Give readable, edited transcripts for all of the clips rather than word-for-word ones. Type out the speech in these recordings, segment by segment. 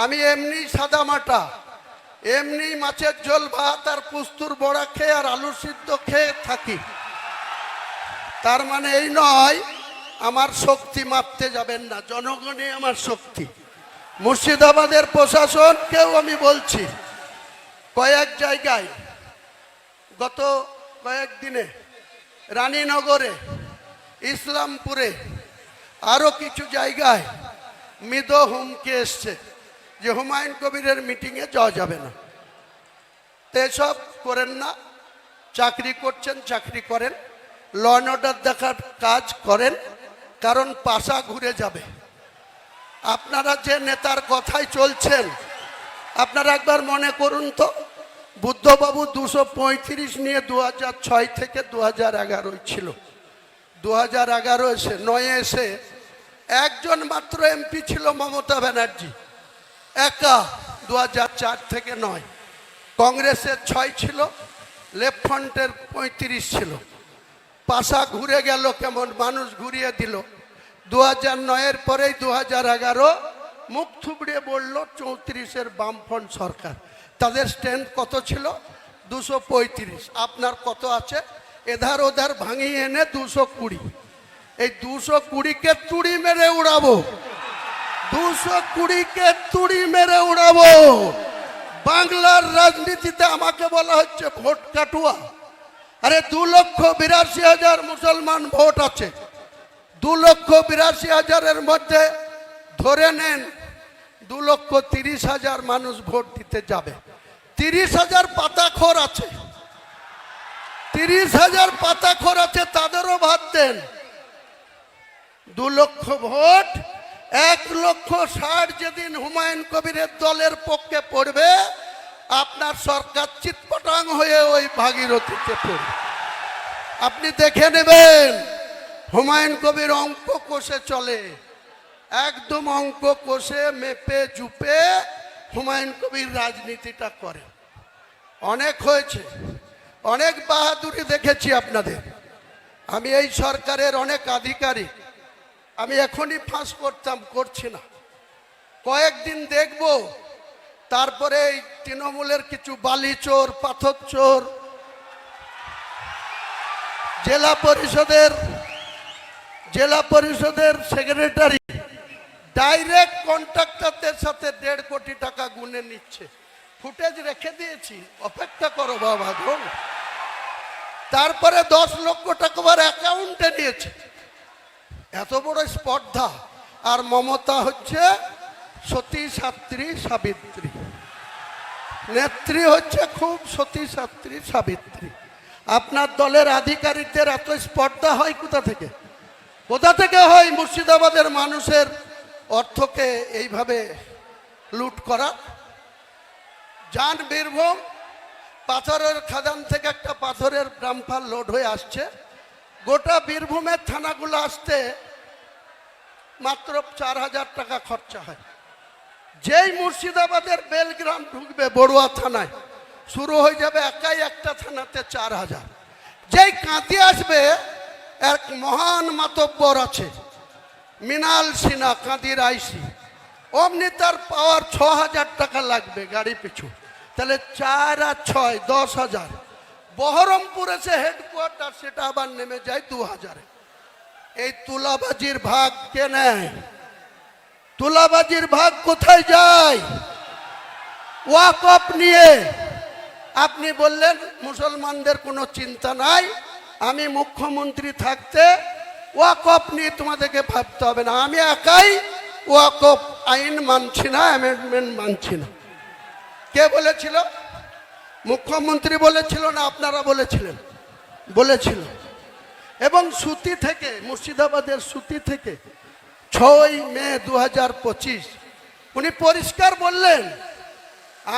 আমি এমনি সাদা মাটা, এমনি মাছের ঝোল ভাত আর পুস্তুর বড়া খেয়ে আর আলু সিদ্ধ খেয়ে থাকি। তার মানে এই নয় আমার শক্তি মাপতে যাবেন না, জনগণই আমার শক্তি। মুর্শিদাবাদের প্রশাসনকেও আমি বলছি, কয়েক জায়গায় গত কয়েকদিনে রানীনগরে, ইসলামপুরে, আরও কিছু জায়গায় মৃদ হুমকি এসছে যে হুমায়ুন কবিরের মিটিংয়ে যাওয়া যাবে না। তো এসব করেন না, চাকরি করছেন চাকরি করেন, ল অ্যান্ড অর্ডার দেখার কাজ করেন, কারণ পাশা ঘুরে যাবে। আপনারা যে নেতার কথাই চলছেন, আপনারা একবার মনে করুন তো, বুদ্ধবাবু 235 নিয়ে 2006 থেকে 2011 ছিল। 2011 এসে 9 এসে একজন মাত্র এমপি ছিল মমতা ব্যানার্জি, একা 2004 থেকে 9। কংগ্রেসের 6 ছিল, লেফট ফ্রন্টের 35 ছিল। পাশা ঘুরে গেল, কেমন মানুষ ঘুরিয়ে দিল। 2009-এর পরেই 2011 মুখ থুবড়িয়ে বলল 34-এর বামফ্রন্ট সরকার। তাদের স্ট্রেংথ কত ছিল? 235। আপনার কত আছে? এধার ওধার ভাঙিয়ে এনে 220। এই 220-কে তুড়ি মেরে উড়াবো, 220-কে তুড়ি মেরে উড়াবো। বাংলার রাজনীতিতে আমাকে বলা হচ্ছে ভোট কাটুয়া। আরে 2,82,000 মুসলমান ভোট আছে। 2,82,000-এর মধ্যে ধরে নেন 2,30,000 মানুষ ভোট দিতে যাবে। 30,000 পাতাখোর আছে, 30,000 পাতাখোর আছে, তাদেরও ভাত দেন। 2 লক্ষ ভোট, 1,60,000 যেদিন হুমায়ুন কবিরের দলের পক্ষে পড়বে, আপনার সরকার চিৎপটাং হয়ে ওই ভাগীরথীতে পড়বে। আপনি দেখে নেবেন, হুমায়ুন কবির অঙ্ক কষে চলে, একদম অঙ্ক কষে মেপে জুপে হুমায়ুন কবির রাজনীতিটা করে। অনেক হয়েছে, অনেক বাহাদুরি দেখেছি আপনাদের। আমি এই সরকারের অনেক আধিকারিক, আমি এখনই ফাঁস করতাম, করছি না, কয়েকদিন দেখব। তারপরে এই তৃণমূলের কিছু বালি চোর, পাথর চোর, জেলা পরিষদের সেক্রেটারি ডাইরেক্ট কন্ট্রাক্টরদের সাথে 1.5 কোটি টাকা গুনে নিচ্ছে। ফুটেজ রেখে দিয়েছি, অপেক্ষা করো বাবা গো। তারপরে 10 লক্ষ টাকা আবার অ্যাকাউন্টে নিয়েছে। এত বড় স্পর্ধা। আর মমতা হচ্ছে সতী সাত্রী সাবিত্রী, নেত্রী হচ্ছে খুব সতী সাত্রী সাবিত্রী। আপনার দলের আধিকারিকদের এত স্পর্ধা হয় কোথা থেকে? কোথা থেকে হয় মুর্শিদাবাদের মানুষের অর্থকে এইভাবে লুট করা? যান বীরভূম, পাথরের খাদান থেকে একটা পাথরের ডাম্পার লোড হয়ে আসছে। গোটা বীরভূমের থানাগুলো আসতে মাত্র 4,000 টাকা খরচা হয়। যেই মুর্শিদাবাদের বেলগ্রাম ঢুকবে বড়ুয়া থানায়, শুরু হয়ে যাবে একাই একটা থানাতে 4,000। যেই কাঁদি আসবে, এক মহান মাতব্বর আছে মৃণাল সিনহা, কাঁদির আইসি, অমনি তার পাওয়ার 6,000 টাকা লাগবে গাড়ি পিছু। তাহলে 4 আর 6 10,000। বহরমপুর এসে হেডকোয়ার্টার, সেটা আবার নেমে যায় 2,000-এ। এই তুলাবাজির ভাগ কে নেয়? তুলাবাজির ভাগ কোথায় যায়? ওয়াকফ নিয়ে আপনি বললেন মুসলমানদের কোনো চিন্তা নাই, আমি মুখ্যমন্ত্রী থাকতে ওয়াকফ নিয়ে তোমাদেরকে ভাবতে হবে না। আমি একাই ওয়াকফ আইন মানছি না, অ্যামেন্ডমেন্ট মানছি না। কে বলেছিল? মুখ্যমন্ত্রী বলেছিল না আপনারা বলেছিলেন? বলেছিল। এবং সুতি থেকে, মুর্শিদাবাদের সুতি থেকে 6 মে 2025 উনি পরিষ্কার বললেন,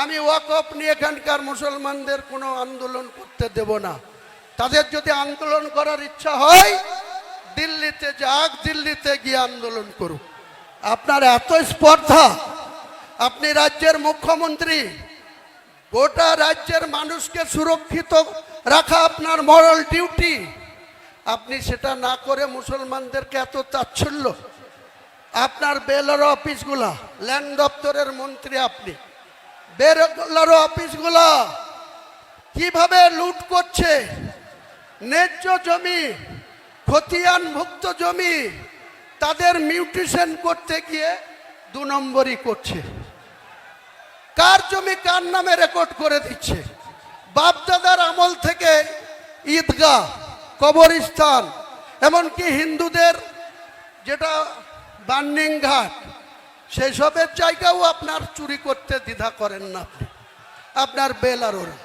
আমি ওয়াকফ নিয়ে এখানকার মুসলমানদের কোনো আন্দোলন করতে দেব না। তাদের যদি আন্দোলন করার ইচ্ছা হয় দিল্লিতে যাক, দিল্লিতে গিয়ে আন্দোলন করুক। আপনার এত স্পর্ধা, আপনি রাজ্যের মুখ্যমন্ত্রী, গোটা রাজ্যের মানুষকে সুরক্ষিত রাখা আপনার মরাল ডিউটি। আপনি সেটা না করে মুসলমানদেরকে এত তাচ্ছিল্য, আপনার বেলারো অফিসগুলা, ল্যান্ড দপ্তরের মন্ত্রী আপনি, বেলারো অফিসগুলা কিভাবে লুট করছে, ন্যায্য জমি, খতিয়ানভুক্ত জমি তাদের মিউটেশন করতে গিয়ে 2 নম্বরই করছে। কার জমি কার নামে রেকর্ড করে দিচ্ছে। বাপদাদার আমল থেকে ঈদগাহ, কবরস্থান, এমনকি হিন্দুদের যেটা বার্নিং ঘাট, সেই সবের জায়গাও আপনার চুরি করতে দ্বিধা করেন না আপনি, আপনার বেলারোরা।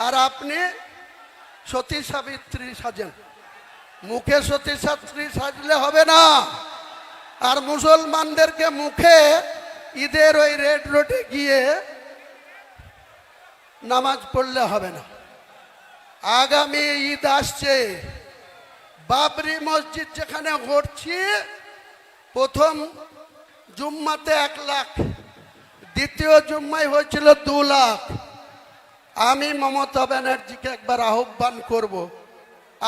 আর আপনি সতী সাবিত্রী সাজেন, মুখে সতী সাবিত্রী সাজলে হবে না। আর মুসলমানদেরকে মুখে ঈদের ওই রেড রোডে গিয়ে নামাজ পড়লে হবে না। আগামী ঈদ আসছে, বাবরি মসজিদ যেখানে করছি, প্রথম জুম্মাতে 1 লাখ, দ্বিতীয় জুম্মায় হয়েছিল 2 লাখ। আমি মমতা ব্যানার্জিকে একবার আহ্বান করব,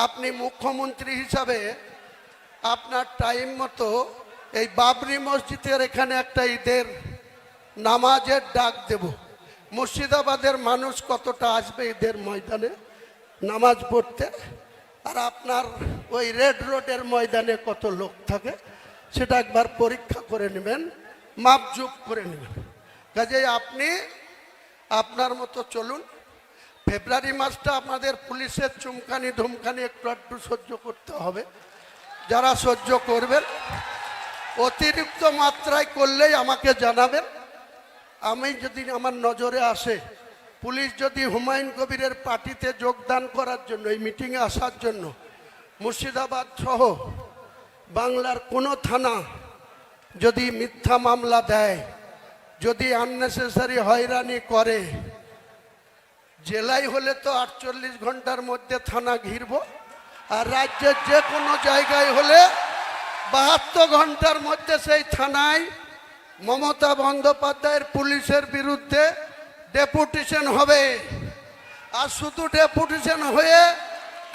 আপনি মুখ্যমন্ত্রী হিসাবে আপনার টাইম মতো এই বাবরি মসজিদের এখানে একটা ঈদের নামাজের ডাক দেব। মুর্শিদাবাদের মানুষ কতটা আসবে ঈদের ময়দানে নামাজ পড়তে, আর আপনার ওই রেড রোডের ময়দানে কত লোক থাকে সেটা একবার পরীক্ষা করে নেবেন, মাপজুপ করে নেবেন। কাজেই আপনি আপনার মতো চলুন। ফেব্রুয়ারি মাসটা আপনাদের পুলিশের চুমকানি ধুমকানি একটু একটু সহ্য করতে হবে। যারা সহ্য করবেন, অতিরিক্ত মাত্রায় করলেই আমাকে জানাবেন। আমি যদি আমার নজরে আসে, পুলিশ যদি হুমায়ুন কবিরের পার্টিতে যোগদান করার জন্য, এই মিটিংয়ে আসার জন্য মুর্শিদাবাদ সহ বাংলার কোনো থানা যদি মিথ্যা মামলা দেয়, যদি আননেসেসারি হয়রানি করে, জেলায় হলে তো 48 ঘন্টার মধ্যে থানা ঘিরব, আর রাজ্যের যে কোনো জায়গায় হলে 72 ঘন্টার মধ্যে সেই থানায় মমতা বন্দ্যোপাধ্যায়ের পুলিশের বিরুদ্ধে ডেপুটেশন হবে। আর শুধু ডেপুটেশন হয়ে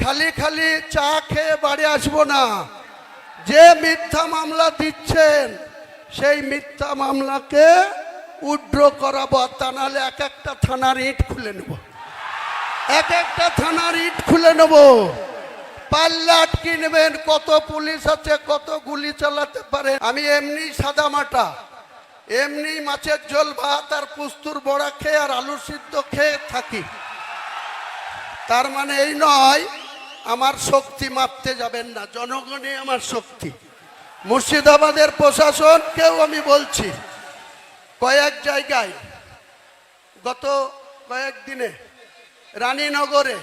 খালি খালি চা খেয়ে বাড়ি আসবো না। যে মিথ্যা মামলা দিচ্ছেন সেই মিথ্যা মামলাকে উইথড্র করাবো, তা নাহলে এক একটা থানার ইট খুলে নেব, এক একটা থানার ইট খুলে নেব। পাল্লা আটকে নেবেন, কত পুলিশ আছে, কত গুলি চালাতে পারে। আমি এমনি সাদা মাটা, এমনি মাছের ঝোল ভাত আর পুস্তুর বড়া খেয়ে আর আলু সিদ্ধ খেয়ে থাকি। তার মানে এই নয় আমার শক্তি মাপতে যাবেন না, জনগণই আমার শক্তি। মুর্শিদাবাদের প্রশাসনকেও আমি বলছি, কয়েক জায়গায় গত কয়েকদিনে রানীনগরে